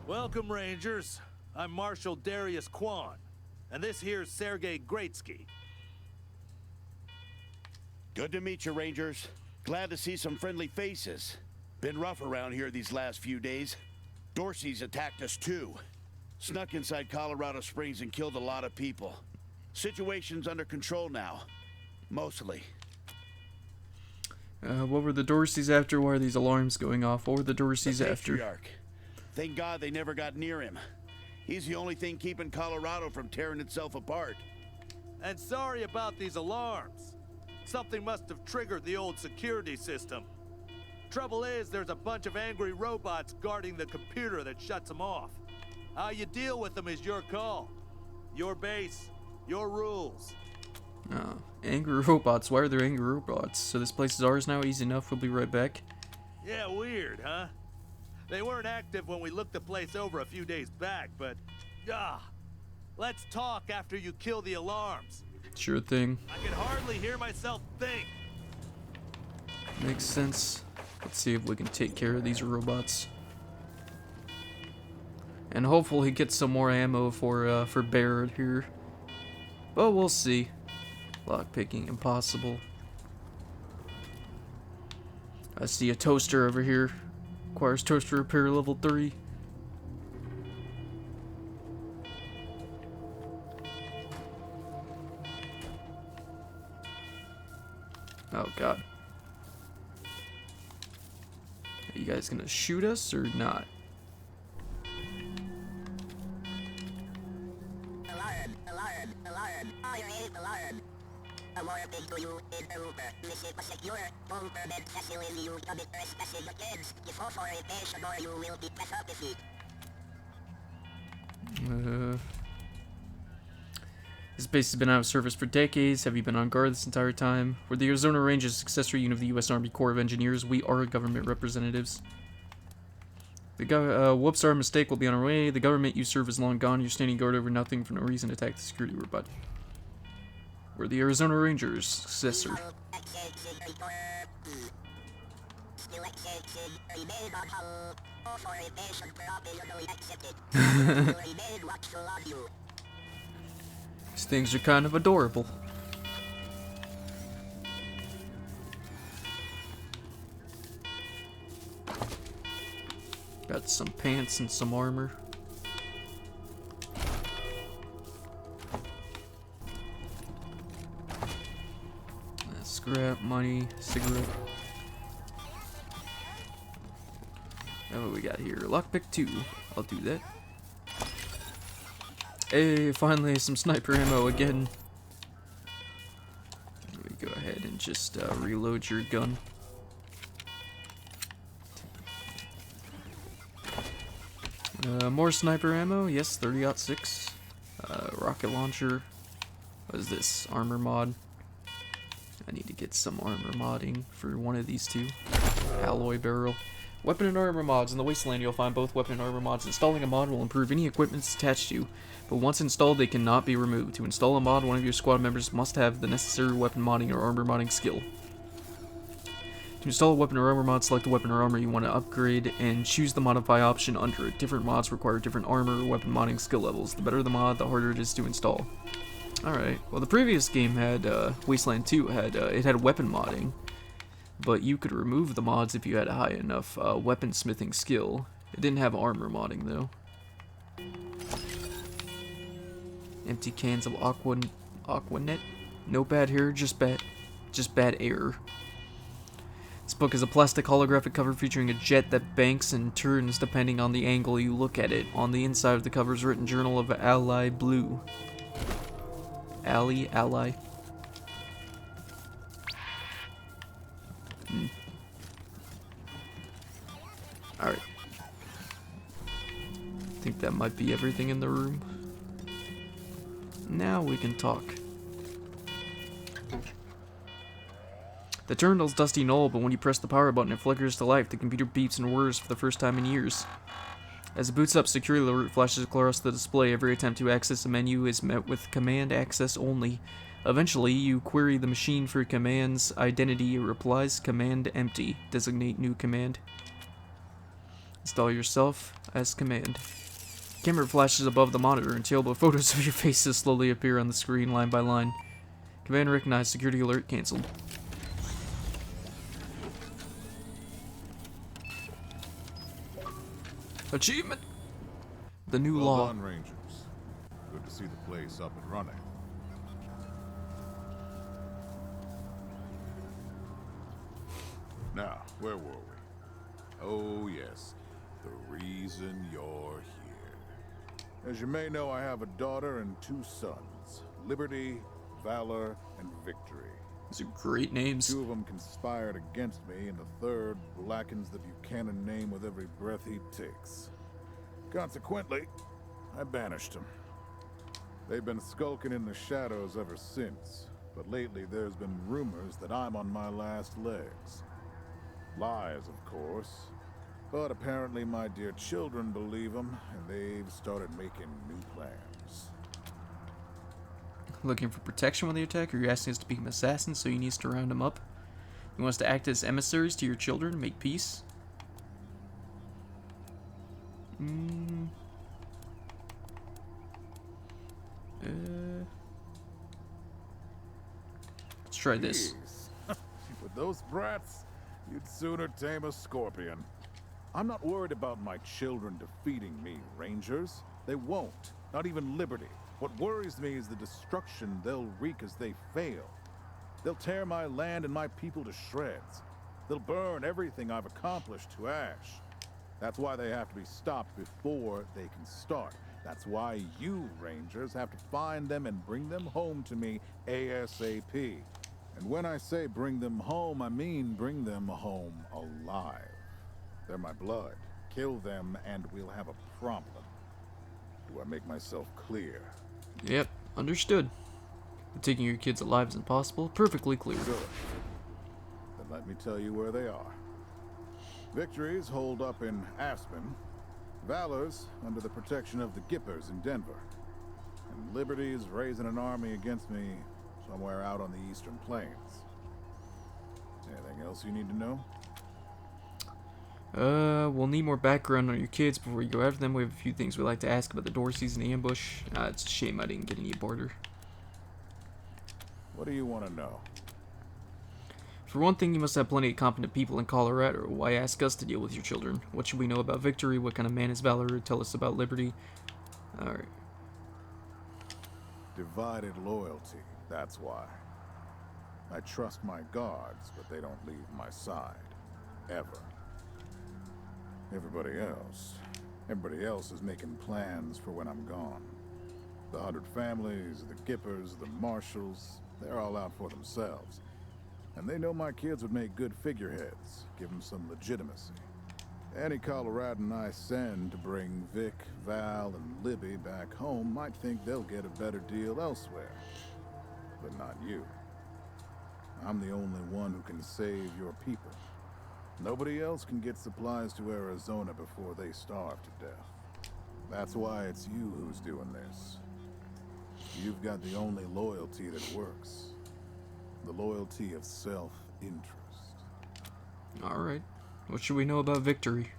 Welcome, Rangers. I'm Marshal Darius Kwan, and this here's Sergei Greatsky. Good to meet you, Rangers. Glad to see some friendly faces. Been rough around here these last few days. Dorsey's attacked us too. Snuck inside Colorado Springs and killed a lot of people. Situation's under control now. Mostly. What were the Dorseys after? Why are these alarms going off? What were the Dorseys after? Patriarch. Thank God they never got near him. He's the only thing keeping Colorado from tearing itself apart. And sorry about these alarms. Something must have triggered the old security system. Trouble is, there's a bunch of angry robots guarding the computer that shuts them off. How you deal with them is your call. Your base, your rules. Oh, angry robots. Why are there angry robots? So this place is ours now? Easy enough. We'll be right back. Yeah, weird, huh? They weren't active when we looked the place over a few days back, but... let's talk after you kill the alarms. Sure thing. I can hardly hear myself think. Makes sense. Let's see if we can take care of these robots. And hopefully get some more ammo for Barrett here. But we'll see. Lockpicking impossible. I see a toaster over here. Requires toaster repair level 3. Oh god. Are you guys gonna shoot us or not? Alarm, fire alarm. Alerting to you, IntruBer. Visit a secure, bunker-bed facility you commit trespassing against. Before foundation or you will be decapited. This base has been out of service for decades. Have you been on guard this entire time? We're the Arizona Rangers, successor unit of the U.S. Army Corps of Engineers. We are government representatives. Whoops, our mistake will be on our way. The government you serve is long gone. You're standing guard over nothing for no reason to attack the security robot. We're the Arizona Rangers, successor. These things are kind of adorable. Got some pants and some armor. Scrap, money, cigarette. Now what we got here? Lockpick 2. I'll do that. Hey, finally some sniper ammo again. Let me go ahead and just reload your gun. More sniper ammo, yes, 30-06. Rocket launcher. What is this? Armor mod. I need to get some armor modding for one of these two. Alloy barrel. Weapon and armor mods. In the Wasteland, you'll find both weapon and armor mods. Installing a mod will improve any equipment it's attached to, but once installed, they cannot be removed. To install a mod, one of your squad members must have the necessary weapon modding or armor modding skill. To install a weapon or armor mod, select the weapon or armor you want to upgrade, and choose the modify option under it. Different mods require different armor or weapon modding skill levels. The better the mod, the harder it is to install. Alright, well the previous game had, Wasteland 2 had, it had weapon modding, but you could remove the mods if you had a high enough, weaponsmithing skill. It didn't have armor modding though. Empty cans of Aquanet. No bad hair, just bad air. This book is a plastic holographic cover featuring a jet that banks and turns depending on the angle you look at it. On the inside of the cover is written Journal of Ally Blue. Ally. Alright. I think that might be everything in the room. Now we can talk. The terminal's dusty null, but when you press the power button, it flickers to life. The computer beeps and whirs for the first time in years. As it boots up, security alert flashes across the display. Every attempt to access a menu is met with command access only. Eventually, you query the machine for command's identity. It replies command empty. Designate new command. Install yourself as command. Camera flashes above the monitor until the photos of your faces slowly appear on the screen line by line. Command recognized. Security alert cancelled. Achievement! The new Well law. done, Rangers. Good to see the place up and running. Now, where were we? Oh, yes. The reason you're here. As you may know, I have a daughter and 2 sons. Liberty, Valor, and Victory. These are great names. 2 of them conspired against me, and the third blackens the Buchanan name with every breath he takes. Consequently, I banished them. They've been skulking in the shadows ever since, but lately there's been rumors that I'm on my last legs. Lies, of course, but apparently my dear children believe them, and they've started making new plans. Looking for protection when they attack, or you're asking us to become assassins, so you need to round them up? You want us to act as emissaries to your children and make peace? Let's try this. Jeez. With those brats, you'd sooner tame a scorpion. I'm not worried about my children defeating me, Rangers. They won't. Not even Liberty. What worries me is the destruction they'll wreak as they fail. They'll tear my land and my people to shreds. They'll burn everything I've accomplished to ash. That's why they have to be stopped before they can start. That's why you, Rangers, have to find them and bring them home to me ASAP. And when I say bring them home, I mean bring them home alive. They're my blood. Kill them and we'll have a problem. Do I make myself clear? Yep, understood. But taking your kids alive is impossible. Perfectly clear. Good. Then let me tell you where they are. Victory's holed up in Aspen. Valor's under the protection of the Gippers in Denver. And Liberty's raising an army against me somewhere out on the eastern plains. Anything else you need to know? We'll need more background on your kids before we go after them. We have a few things we'd like to ask about the Dorseys and the ambush. It's a shame I didn't get any barter. What do you want to know? For one thing, you must have plenty of competent people in Colorado. Why ask us to deal with your children? What should we know about Victory? What kind of man is Valor? Tell us about Liberty. Alright. Divided loyalty, that's why. I trust my guards, but they don't leave my side. Ever. Everybody else is making plans for when I'm gone. The 100 families, the Gippers, the Marshalls, they're all out for themselves. And they know my kids would make good figureheads, give them some legitimacy. Any Coloradan I send to bring Vic, Val, and Libby back home might think they'll get a better deal elsewhere. But not you. I'm the only one who can save your people. Nobody else can get supplies to Arizona before they starve to death. That's why it's you who's doing this. You've got the only loyalty that works. The loyalty of self-interest. Alright. What should we know about Victory?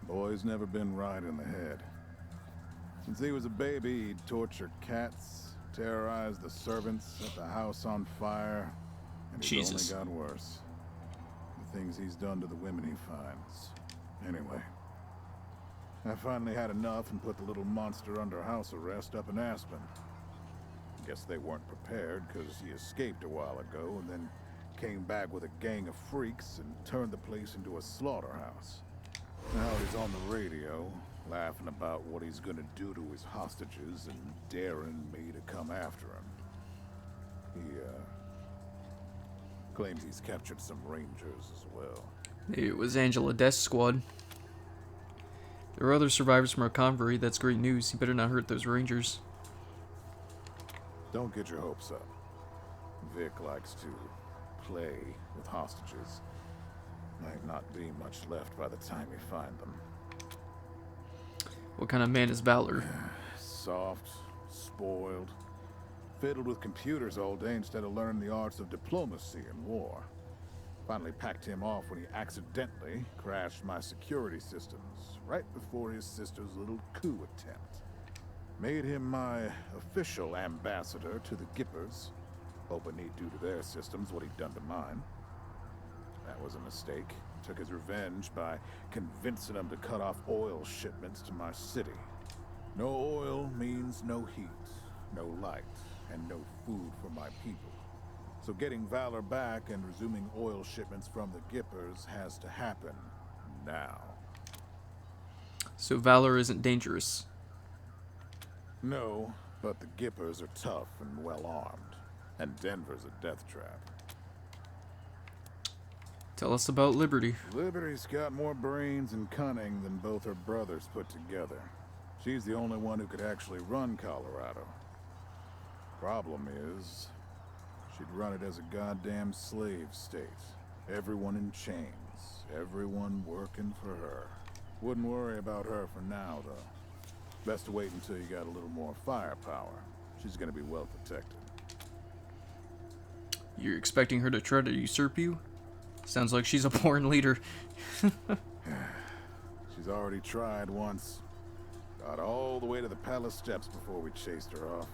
Boy's never been right in the head. Since he was a baby, he'd torture cats, terrorize the servants, set the house on fire, and it's Jesus. only got worse. The things he's done to the women he finds. Anyway, I finally had enough and put the little monster under house arrest up in Aspen. Guess they weren't prepared because he escaped a while ago and then came back with a gang of freaks and turned the place into a slaughterhouse. Now he's on the radio, laughing about what he's gonna do to his hostages and daring me to come after him. He, claims he's captured some Rangers as well. Maybe it was Angela Death's squad. There are other survivors from our convoy. That's great news. You better not hurt those Rangers. Don't get your hopes up. Vic likes to play with hostages. Might not be much left by the time you find them. What kind of man is Valor? Soft, spoiled, fiddled with computers all day instead of learning the arts of diplomacy and war. Finally packed him off when he accidentally crashed my security systems right before his sister's little coup attempt. Made him my official ambassador to the Gippers, hoping he'd do to their systems what he'd done to mine. That was a mistake. Took his revenge by convincing them to cut off oil shipments to my city. No oil means no heat, no light, and no food for my people. So getting Valor back and resuming oil shipments from the Gippers has to happen now. So Valor isn't dangerous. No, but the Gippers are tough and well armed, and Denver's a death trap. Tell us about Liberty. Liberty's got more brains and cunning than both her brothers put together. She's the only one who could actually run Colorado. Problem is, she'd run it as a goddamn slave state. Everyone in chains, everyone working for her. Wouldn't worry about her for now, though. Best to wait until you got a little more firepower. She's gonna be well protected. You're expecting her to try to usurp you? Sounds like she's a born leader. She's already tried once. Got all the way to the palace steps before we chased her off.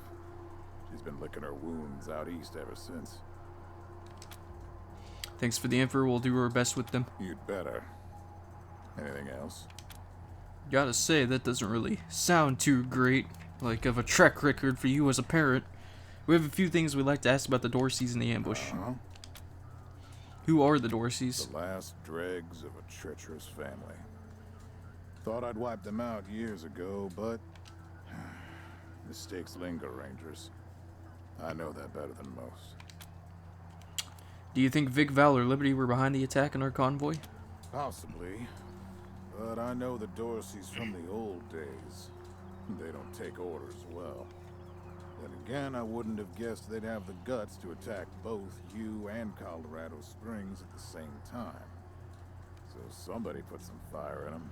She's been licking her wounds out east ever since. Thanks for the info. We'll do our best with them. You'd better. Anything else? Gotta say, that doesn't really sound too great, like of a track record for you as a parent. We have a few things we'd like to ask about the Dorseys in the ambush. Who are the Dorseys? The last dregs of a treacherous family. Thought I'd wiped them out years ago, but mistakes linger, Rangers. I know that better than most. Do you think Vic, Val, or Liberty were behind the attack on our convoy? Possibly. But I know the Dorseys from the old days. They don't take orders well. Then again, I wouldn't have guessed they'd have the guts to attack both you and Colorado Springs at the same time. So somebody put some fire in them.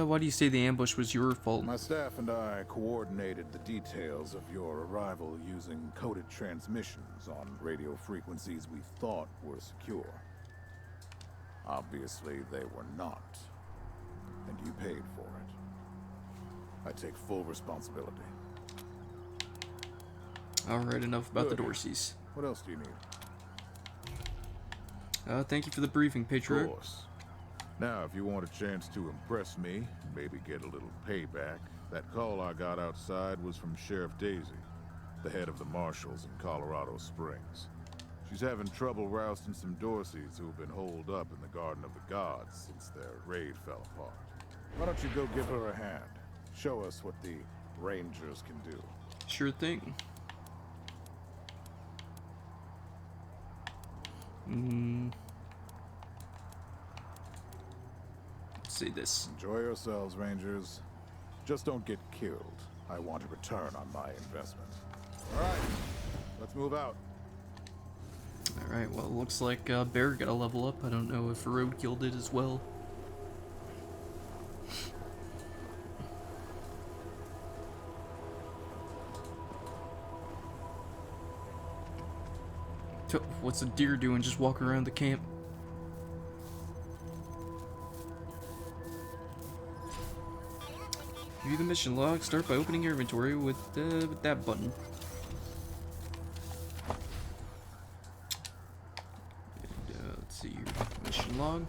Why do you say the ambush was your fault? My staff and I coordinated the details of your arrival using coded transmissions on radio frequencies we thought were secure. Obviously, they were not. And you paid for it. I take full responsibility. Alright, enough about the Good. Dorseys. What else do you need? Thank you for the briefing, Of Patriarch. course. Now, if you want a chance to impress me, maybe get a little payback, that call I got outside was from Sheriff Daisy, the head of the marshals in Colorado Springs. She's having trouble rousting some Dorseys who've been holed up in the Garden of the Gods since their raid fell apart. Why don't you go give her a hand? Show us what the Rangers can do. Sure thing. Let's see this. Enjoy yourselves, Rangers. Just don't get killed. I want a return on my investment. All right, let's move out. Alright, well, it looks like Bear got a level up. I don't know if Roadkill did as well. What's a deer doing? Just walking around the camp? View the mission log. Start by opening your inventory with that button. And, let's see your mission log.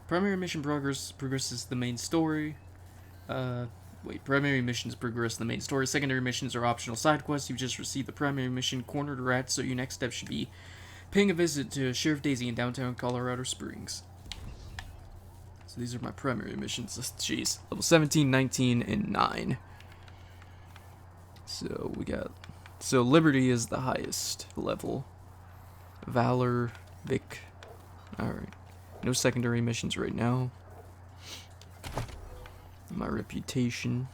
Primary mission progresses the main story. Primary missions progress the main story. Secondary missions are optional side quests. You just received the primary mission, Cornered Rats, so your next step should be paying a visit to Sheriff Daisy in downtown Colorado Springs. So these are my primary missions. Jeez. Level 17, 19, and 9. So we got... So Liberty is the highest level. Valor, Vic. Alright. No secondary missions right now. My reputation.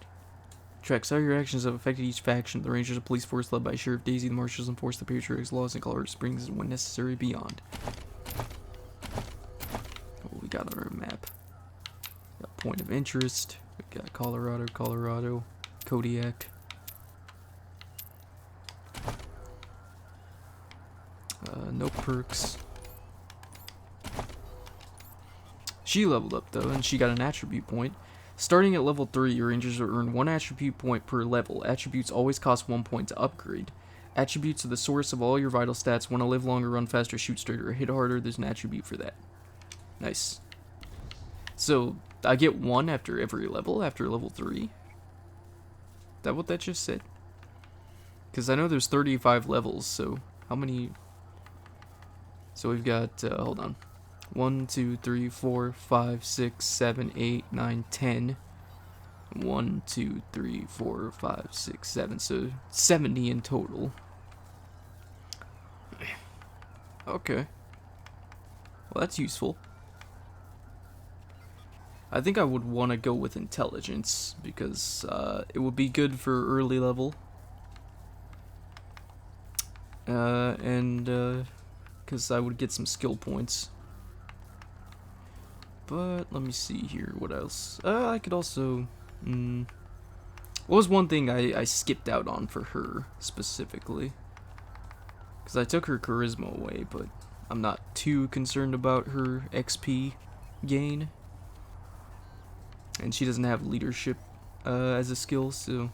Tracks how your actions have affected each faction. The Rangers, a police force led by Sheriff Daisy. The Marshals enforce the Patriarch's laws in Colorado Springs and when necessary beyond. What we got on our map? Got point of interest. We got Colorado, Kodiak. perks. She leveled up though, and she got an attribute point. Starting at level 3, your rangers will earn 1 attribute point per level. Attributes always cost 1 point to upgrade. Attributes are the source of all your vital stats. Want to live longer, run faster, shoot straighter, or hit harder, there's an attribute for that. Nice. So, I get 1 after every level, after level 3. Is that what that just said? Because I know there's 35 levels, so how many... So we've got, hold on. 1, 2, 3, 4, 5, 6, 7, 8, 9, 10. 1, 2, 3, 4, 5, 6, 7. So 70 in total. Okay. Well, that's useful. I think I would want to go with intelligence because it would be good for early level. And because I would get some skill points. But let me see here. What else? I could also... what was one thing I skipped out on for her specifically? Because I took her charisma away, but I'm not too concerned about her XP gain. And she doesn't have leadership as a skill, so...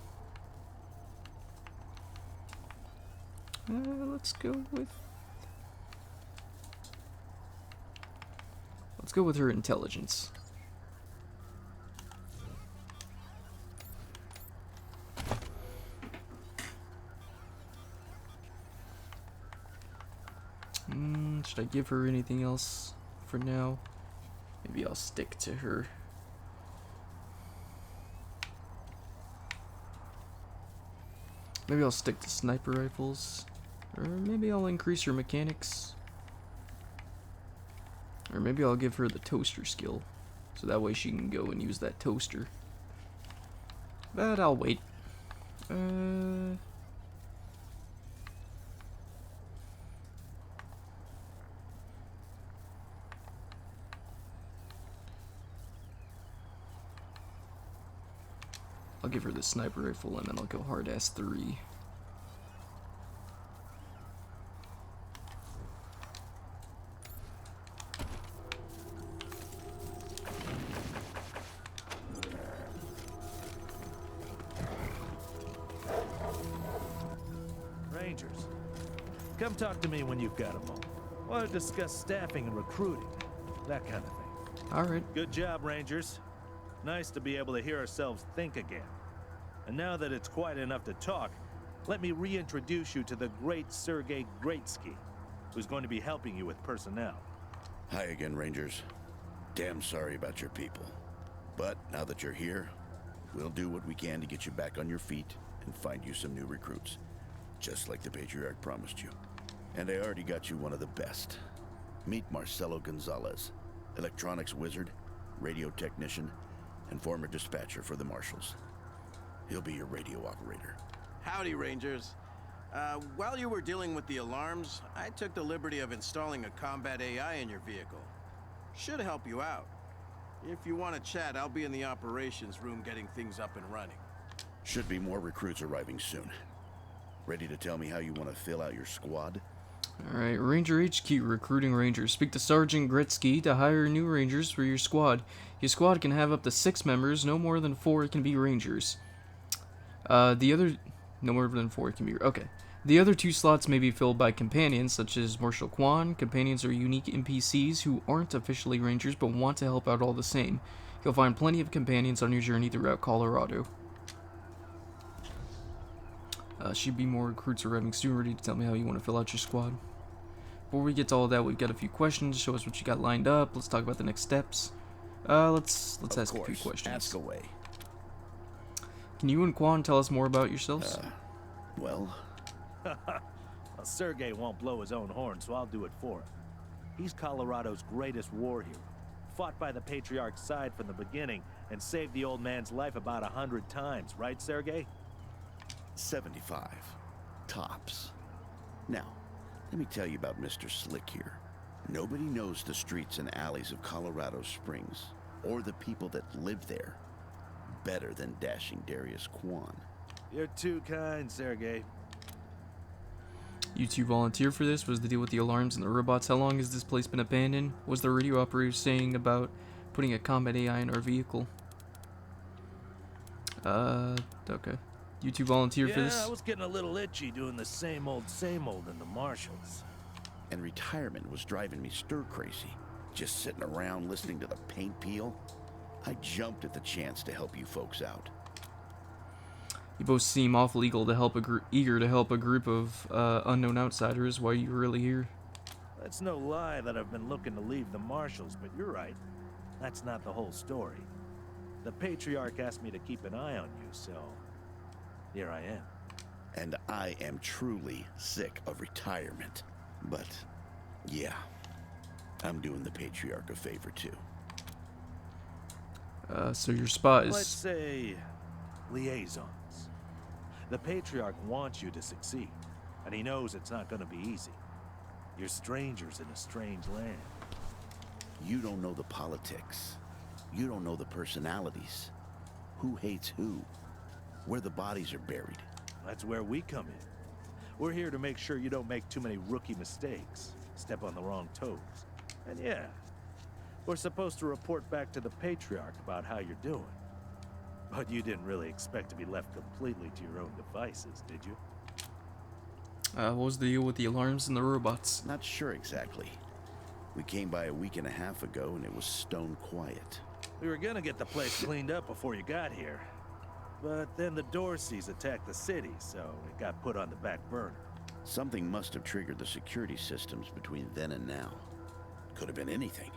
let's go with... Let's go with her intelligence. Should I give her anything else for now? Maybe I'll stick to her. Maybe I'll stick to sniper rifles. Or maybe I'll increase her mechanics. Or maybe I'll give her the toaster skill. So that way she can go and use that toaster. But I'll wait. I'll give her the sniper rifle and then I'll go hard ass 3. Rangers, come talk to me when you've got a moment. Want to discuss staffing and recruiting, that kind of thing. Alright. Good job, Rangers. Nice to be able to hear ourselves think again. And now that it's quiet enough to talk, let me reintroduce you to the great Sergei Greatsky, who's going to be helping you with personnel. Hi again, Rangers. Damn sorry about your people. But now that you're here, we'll do what we can to get you back on your feet and find you some new recruits. Just like the Patriarch promised you. And I already got you one of the best. Meet Marcelo Gonzalez, electronics wizard, radio technician, and former dispatcher for the Marshals. He'll be your radio operator. Howdy, Rangers. While you were dealing with the alarms, I took the liberty of installing a combat AI in your vehicle. Should help you out. If you want to chat, I'll be in the operations room getting things up and running. Should be more recruits arriving soon. Ready to tell me how you want to fill out your squad? Alright, Ranger HQ, recruiting Rangers. Speak to Sergeant Gretzky to hire new Rangers for your squad. Your squad can have up to 6 members, no more than 4 can be Rangers. No more than 4 can be... Okay. The other 2 slots may be filled by companions, such as Marshal Quan. Companions are unique NPCs who aren't officially Rangers, but want to help out all the same. You'll find plenty of companions on your journey throughout Colorado. Should be more recruits arriving soon. Ready to tell me how you want to fill out your squad. Before we get to all that, we've got a few questions. Show us what you got lined up. Let's talk about the next steps. Let's ask a few questions. Ask away. Can you and Quan tell us more about yourselves? Well, Sergei won't blow his own horn, so I'll do it for him. He's Colorado's greatest war hero. Fought by the Patriarch's side from the beginning and saved the old man's life about 100 times, right, Sergei? 75. Tops. Now, let me tell you about Mr. Slick here. Nobody knows the streets and alleys of Colorado Springs, or the people that live there, better than dashing Darius Quan. You're too kind, Sergei. You two volunteer for this? Was the deal with the alarms and the robots? How long has this place been abandoned? Was the radio operator saying about putting a combat AI in our vehicle? Okay. You two volunteer for this? Yeah, I was getting a little itchy doing the same old in the marshals. And retirement was driving me stir-crazy. Just sitting around listening to the paint peel. I jumped at the chance to help you folks out. You both seem awful eager to help a group of unknown outsiders. Why are you really here? It's no lie that I've been looking to leave the marshals, but you're right. That's not the whole story. The Patriarch asked me to keep an eye on you, so here I am. And I am truly sick of retirement. But, yeah, I'm doing the Patriarch a favor, too. So your spot Let's is... say liaisons. The Patriarch wants you to succeed, and he knows it's not going to be easy. You're strangers in a strange land. You don't know the politics. You don't know the personalities. Who hates who? Where the bodies are buried. That's where we come in. We're here to make sure you don't make too many rookie mistakes, step on the wrong toes. And yeah, we're supposed to report back to the Patriarch about how you're doing. But you didn't really expect to be left completely to your own devices, did you? what was the deal with the alarms and the robots? Not sure exactly. We came by a week and a half ago and it was stone quiet. We were gonna get the place cleaned up before you got here. But then the Dorseys attacked the city, so it got put on the back burner. Something must have triggered the security systems between then and now. Could have been anything.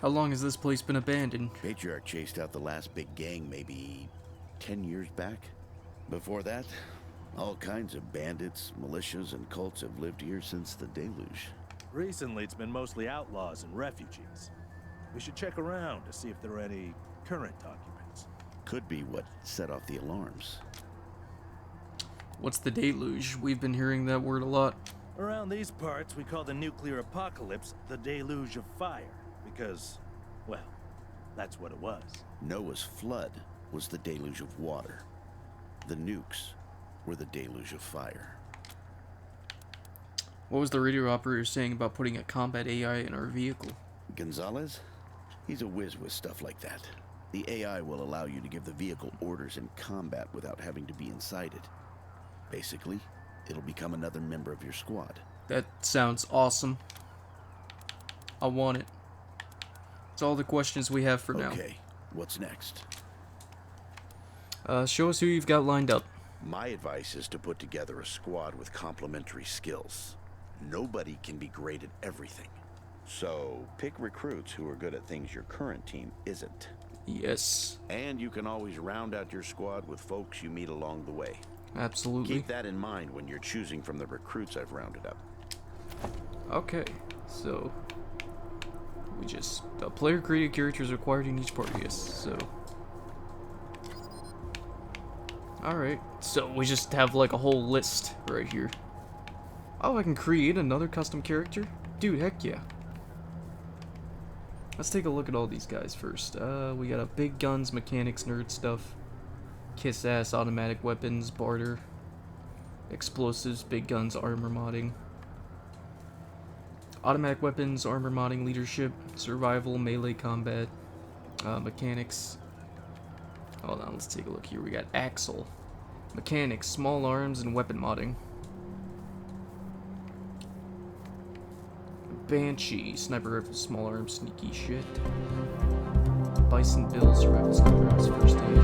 How long has this place been abandoned? Patriarch chased out the last big gang maybe 10 years back. Before that, all kinds of bandits, militias, and cults have lived here since the deluge. Recently, it's been mostly outlaws and refugees. We should check around to see if there are any current occupants. Could be what set off the alarms. What's the deluge? We've been hearing that word a lot. Around these parts, we call the nuclear apocalypse the deluge of fire. Because, well, that's what it was. Noah's flood was the deluge of water. The nukes were the deluge of fire. What was the radio operator saying about putting a combat AI in our vehicle? Gonzalez? He's a whiz with stuff like that. The AI will allow you to give the vehicle orders in combat without having to be inside it. Basically, it'll become another member of your squad. That sounds awesome. I want it. That's all the questions we have for now. Okay, what's next? Show us who you've got lined up. My advice is to put together a squad with complementary skills. Nobody can be great at everything. So, pick recruits who are good at things your current team isn't. Yes. And you can always round out your squad with folks you meet along the way. Absolutely. Keep that in mind when you're choosing from the recruits I've rounded up. Okay, so... a player created characters required in each party, yes, so... Alright, so we just have like a whole list right here. Oh, I can create another custom character? Dude, heck yeah. Let's take a look at all these guys first. We got a big guns, mechanics, nerd stuff. Kiss ass, automatic weapons, barter. Explosives, big guns, armor modding. Automatic weapons, armor modding, leadership, survival, melee combat, mechanics. Hold on, let's take a look here. We got Axle, mechanics, small arms, and weapon modding. Banshee, sniper rifle, small arms, sneaky shit. Bison Bill, survival, sniper rifles, first aid.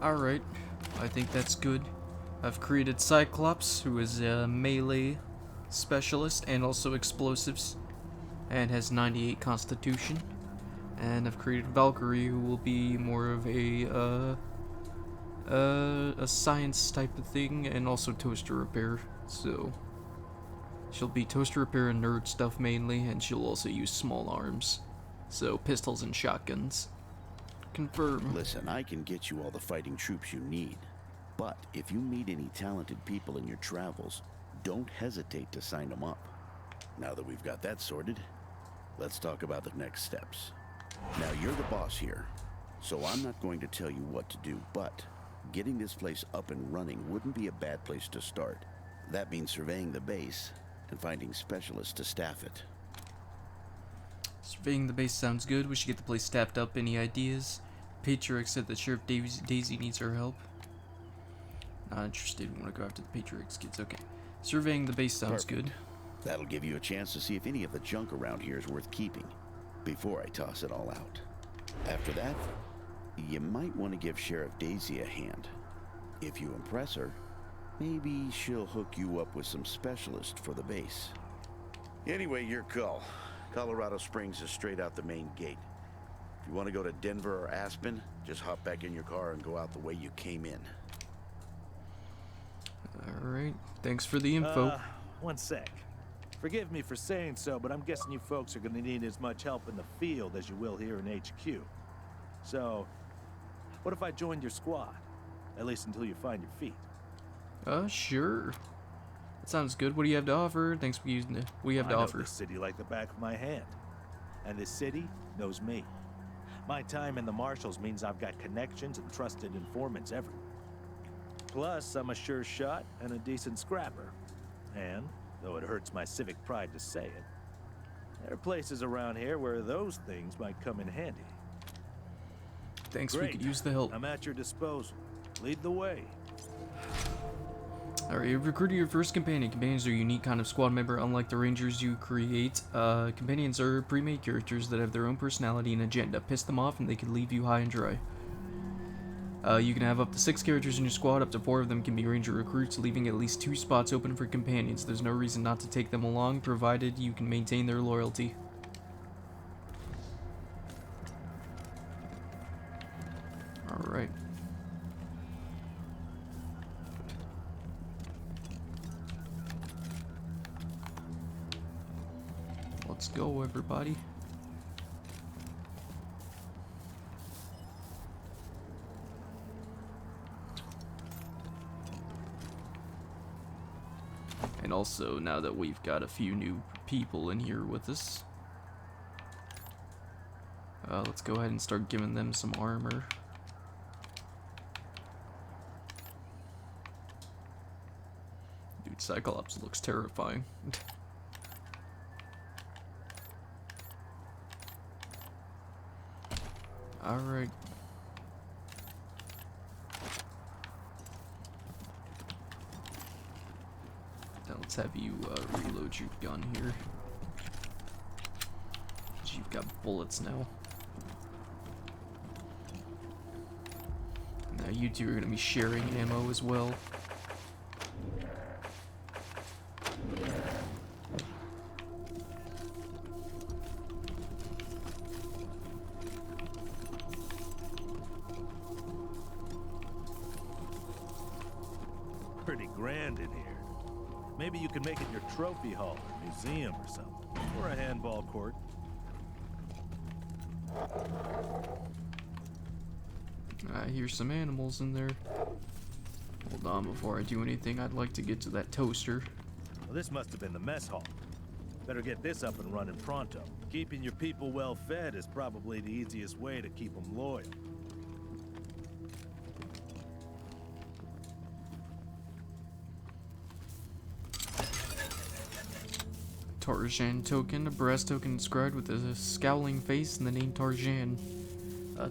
Alright, I think that's good. I've created Cyclops, who is a melee specialist and also explosives, and has 98 constitution. And I've created Valkyrie, who will be more of a science type of thing, and also toaster repair. So she'll be toaster repair and nerd stuff mainly, and she'll also use small arms, so pistols and shotguns. Confirm. Listen, I can get you all the fighting troops you need. But if you meet any talented people in your travels, don't hesitate to sign them up. Now that we've got that sorted, let's talk about the next steps. Now, you're the boss here, so I'm not going to tell you what to do, but getting this place up and running wouldn't be a bad place to start. That means surveying the base and finding specialists to staff it. Surveying the base sounds good. We should get the place staffed up. Any ideas? Patriarch said that Sheriff Daisy needs our help. Not interested. We want to go after the Patriarch's kids. Okay. Surveying the base sounds good. That'll give you a chance to see if any of the junk around here is worth keeping before I toss it all out. After that, you might want to give Sheriff Daisy a hand. If you impress her, maybe she'll hook you up with some specialists for the base. Anyway, your call. Colorado Springs is straight out the main gate. If you want to go to Denver or Aspen, just hop back in your car and go out the way you came in. Alright. Thanks for the info. One sec. Forgive me for saying so, but I'm guessing you folks are gonna need as much help in the field as you will here in HQ. So, what if I joined your squad? At least until you find your feet. Sure. That sounds good. What do you have to offer? Thanks for using it. What do you have to I know offer? this city like the back of my hand. And this city knows me. My time in the Marshals means I've got connections and trusted informants everywhere. Plus, I'm a sure shot and a decent scrapper. And, though it hurts my civic pride to say it, there are places around here where those things might come in handy. Thanks, Great. we could use the help. I'm at your disposal. Lead the way. Alright, you've recruited your first companion. Companions are a unique kind of squad member, unlike the rangers you create. Companions are pre-made characters that have their own personality and agenda. Piss them off and they can leave you high and dry. You can have up to 6 characters in your squad. Up to 4 of them can be ranger recruits, leaving at least 2 spots open for companions. There's no reason not to take them along, provided you can maintain their loyalty. Alright. Let's go, everybody. And also, now that we've got a few new people in here with us, let's go ahead and start giving them some armor. Dude, Cyclops looks terrifying. Alright. Now let's have you reload your gun here. You've got bullets now. Now you two are going to be sharing ammo as well. Pretty grand in here. Maybe you can make it your trophy hall or museum or something. Or a handball court. I hear some animals in there. Hold on, before I do anything, I'd like to get to that toaster. Well, this must have been the mess hall. Better get this up and running pronto. Keeping your people well fed is probably the easiest way to keep them loyal. Tarzan token, a brass token inscribed with a scowling face and the name Tarzan.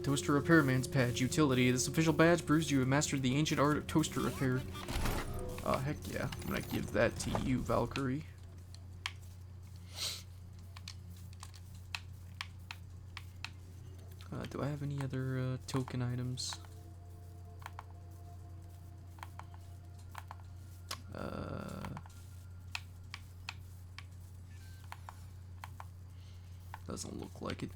Toaster Repairman's Badge. Utility. This official badge proves you have mastered the ancient art of toaster repair. Heck yeah. I'm gonna give that to you, Valkyrie. Do I have any other token items? Doesn't look like it.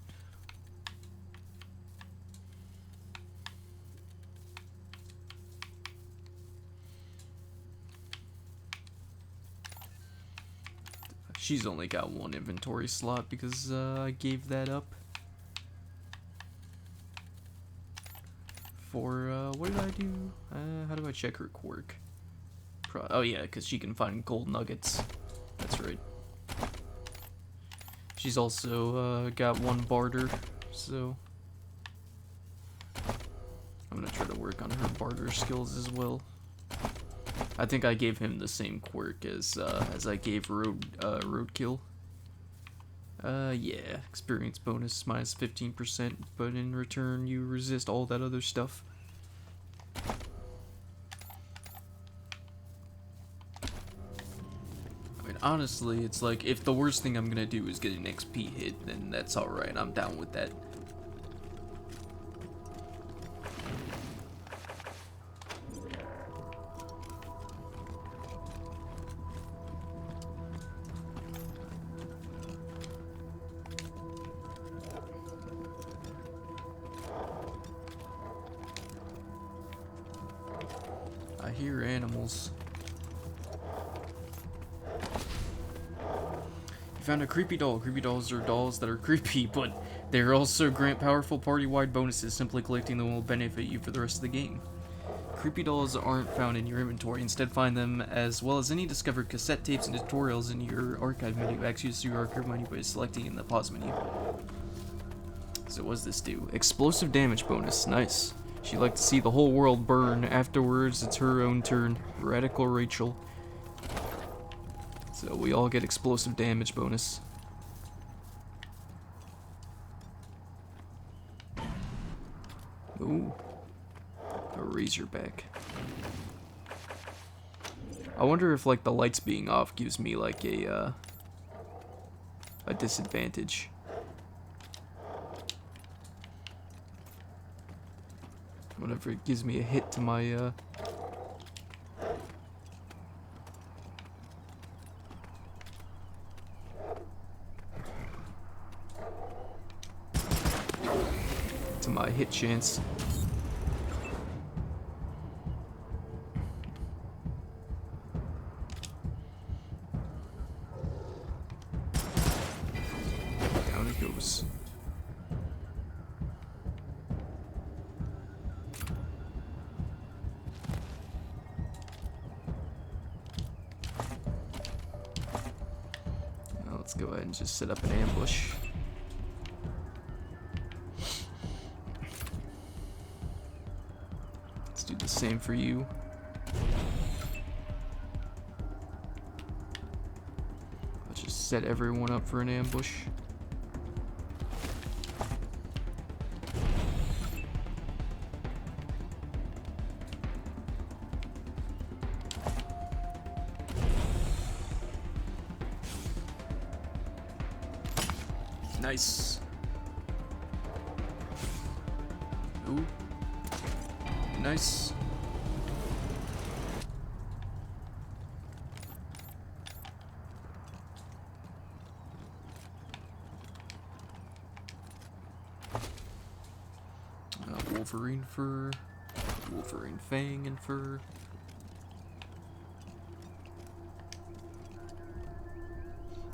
She's only got one inventory slot because I gave that up for what did I do? How do I check her quirk? Oh yeah, because she can find gold nuggets. That's right. She's also got one barter, so I'm gonna try to work on her barter skills as well. I think I gave him the same quirk as I gave Roadkill. Yeah, experience bonus minus 15%, but in return you resist all that other stuff. I mean, honestly, it's like, if the worst thing I'm gonna do is get an XP hit, then that's alright, I'm down with that. I hear animals. You found a creepy doll. Creepy dolls are dolls that are creepy, but they also grant powerful party-wide bonuses. Simply collecting them will benefit you for the rest of the game. Creepy dolls aren't found in your inventory. Instead, find them as well as any discovered cassette tapes and tutorials in your archive menu. Access your archive menu by selecting in the pause menu. So what does this do? Explosive damage bonus. Nice. She'd like to see the whole world burn. Afterwards, it's her own turn. Radical Rachel. So we all get explosive damage bonus. Ooh. A razorback. I wonder if, like, the lights being off gives me, like, a disadvantage. Whenever it gives me a hit to my, to my hit chance. Down it goes. Now let's go ahead and just set up an ambush. Let's do the same for you. Let's just set everyone up for an ambush. Nice. Ooh. Nice. Wolverine fur, Wolverine fang and fur.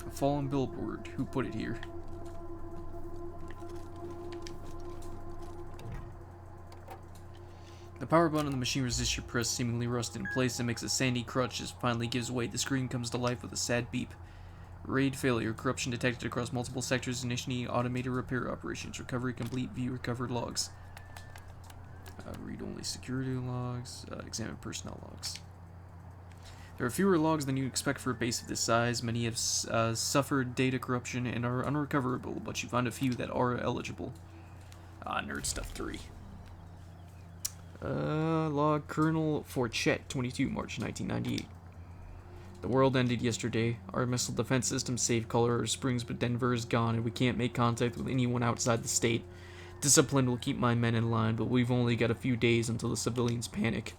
A fallen billboard. Who put it here? The power button on the machine resists your press, seemingly rusted in place and makes a sandy crutch as it finally gives way. The screen comes to life with a sad beep. Raid failure. Corruption detected across multiple sectors. Initiating automated repair operations. Recovery complete. View recovered logs. Read only security logs. Examine personnel logs. There are fewer logs than you expect for a base of this size. Many have suffered data corruption and are unrecoverable, but you found a few that are eligible. Nerd Stuff 3. Log Colonel Forchet, 22 March 1998. The world ended yesterday. Our missile defense system saved Colorado Springs, but Denver is gone, and we can't make contact with anyone outside the state. Discipline will keep my men in line, but we've only got a few days until the civilians panic.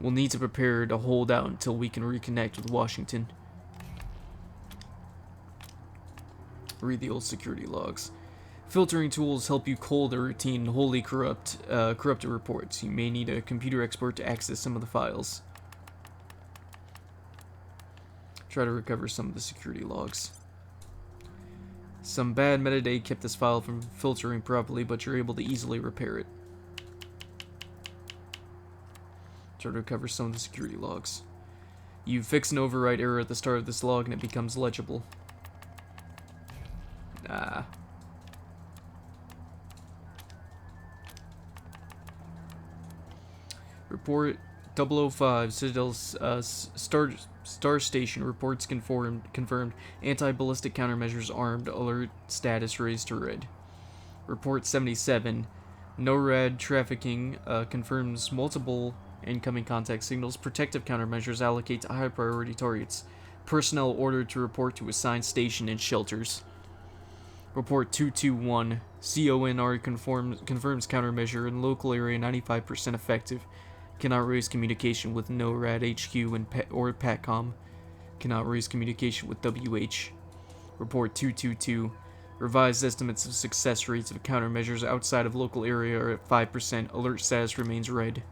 We'll need to prepare to hold out until we can reconnect with Washington. Read the old security logs. Filtering tools help you cull the routine wholly corrupted reports. You may need a computer expert to access some of the files. Try to recover some of the security logs. Some bad metadata kept this file from filtering properly, but you're able to easily repair it. Try to recover some of the security logs. You fix an overwrite error at the start of this log and it becomes legible. Report 005, Citadel's Star Station reports confirmed. Anti-ballistic countermeasures armed. Alert status raised to red. Report 77, NORAD trafficking confirms multiple incoming contact signals. Protective countermeasures allocate to high priority targets. Personnel ordered to report to assigned station and shelters. Report 221, CONR confirms countermeasure in local area 95% effective. Cannot raise communication with NORAD HQ or PATCOM. Cannot raise communication with WH. Report 222. Revised estimates of success rates of countermeasures outside of local area are at 5%. Alert status remains red.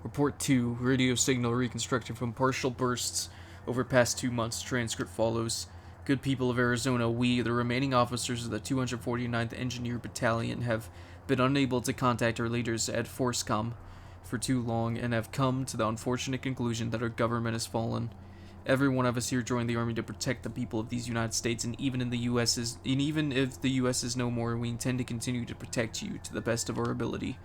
Report 2. Radio signal reconstructed from partial bursts over past 2 months. Transcript follows. Good people of Arizona, we, the remaining officers of the 249th Engineer Battalion, have been unable to contact our leaders at ForceCom for too long and have come to the unfortunate conclusion that our government has fallen. Every one of us here joined the army to protect the people of these United States, and even if the U.S. is no more, we intend to continue to protect you to the best of our ability.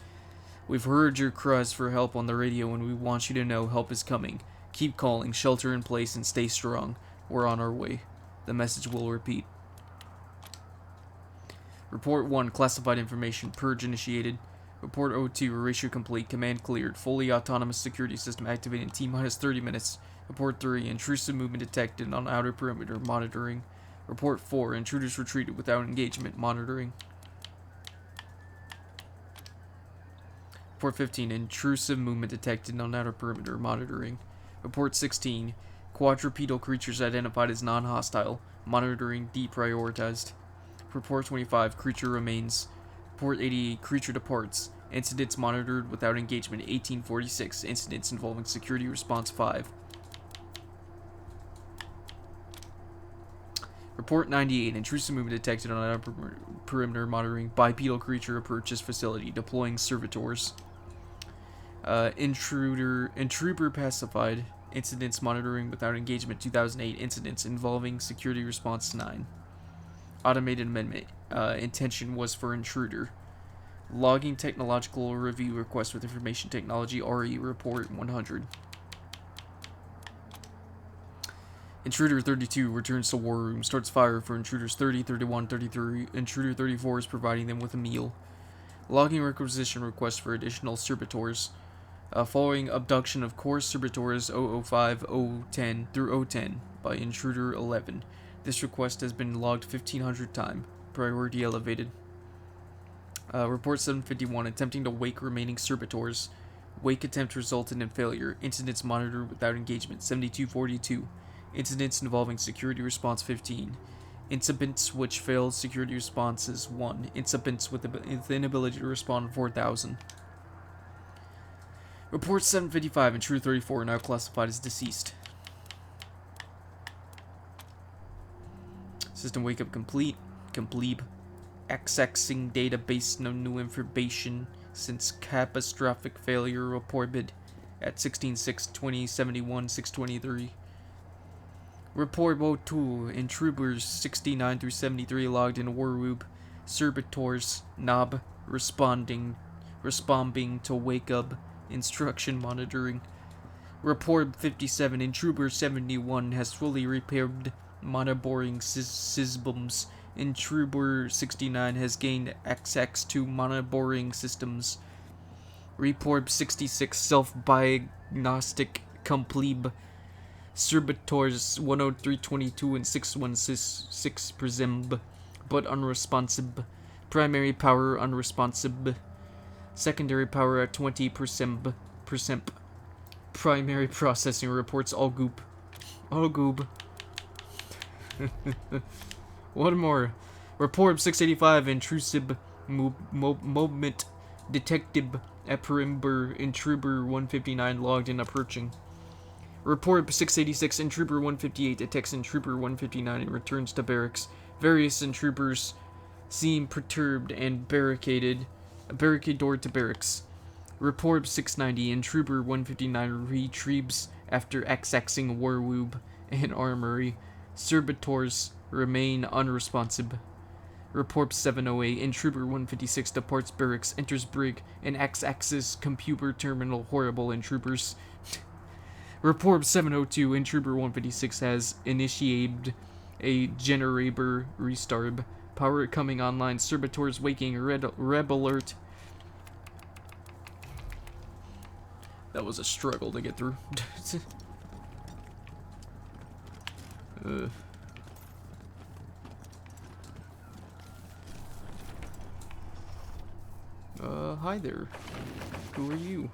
We've heard your cries for help on the radio, and we want you to know help is coming. Keep calling, shelter in place, and stay strong. We're on our way. The message will repeat. Report 1, classified information, purge initiated. Report 02, erasure complete, command cleared, fully autonomous security system activated in T-minus 30 minutes. Report 3, intrusive movement detected on outer perimeter, monitoring. Report 4, intruders retreated without engagement, monitoring. Report 15, intrusive movement detected on outer perimeter, monitoring. Report 16, quadrupedal creatures identified as non-hostile, monitoring deprioritized. Report 25, creature remains. Report 88, creature departs. Incidents monitored without engagement, 1846. Incidents involving security response 5. Report 98, intrusive movement detected on outer perimeter, monitoring. Bipedal creature approaches facility, deploying servitors. IntruBer pacified. Incidents monitoring without engagement, 2008. Incidents involving security response 9. Automated amendment. Intention was for intruder. Logging technological review request with information technology RE report 100. Intruder 32 returns to war room, starts fire for intruders 30, 31, 33. Intruder 34 is providing them with a meal. Logging requisition request for additional servitors. Following abduction of core servitors 005, 010 through 010 by intruder 11. This request has been logged 1500 times. Priority elevated. Report 751, attempting to wake remaining servitors. Wake attempt resulted in failure. Incidents monitored without engagement, 7242. Incidents involving security response 15. Incidents which failed security responses 1. Incidents with the inability to respond 4000. Report 755, intruder 34, now classified as deceased. System wake up complete. Complete. Accessing database, no new information since catastrophic failure reported at 16/6/2071 623. Report 02, Intruders 69 through 73 logged in Warwhoop. Servitors, Knob, responding to wake up. Instruction monitoring. Report 57, Intruber 71 has fully repaired monoboring systems. Intruber 69 has gained access to monoboring systems. Report 66, self-diagnostic complete. Servitors 10322 and 616 presumed, but unresponsive. Primary power unresponsive. Secondary power at 20%. Primary processing reports all goop. All goob. One more. Report 685, intrusive movement detected at perimeter. Intruber 159 logged in approaching. Report 686, Intruber 158 detects Intruber 159 and returns to barracks. Various Intruders seem perturbed and barricade door to barracks. Report 690, Intruber 159 retrieves after accessing Warwoob and Armory. Servitors remain unresponsive. Report 708, Intruber 156 departs barracks, enters brig, and accesses computer terminal. Horrible Intruders. Report 702, Intruber 156 has initiated a generator restart. Power coming online. Servitors waking. Red alert. That was a struggle to get through. Hi there. Who are you?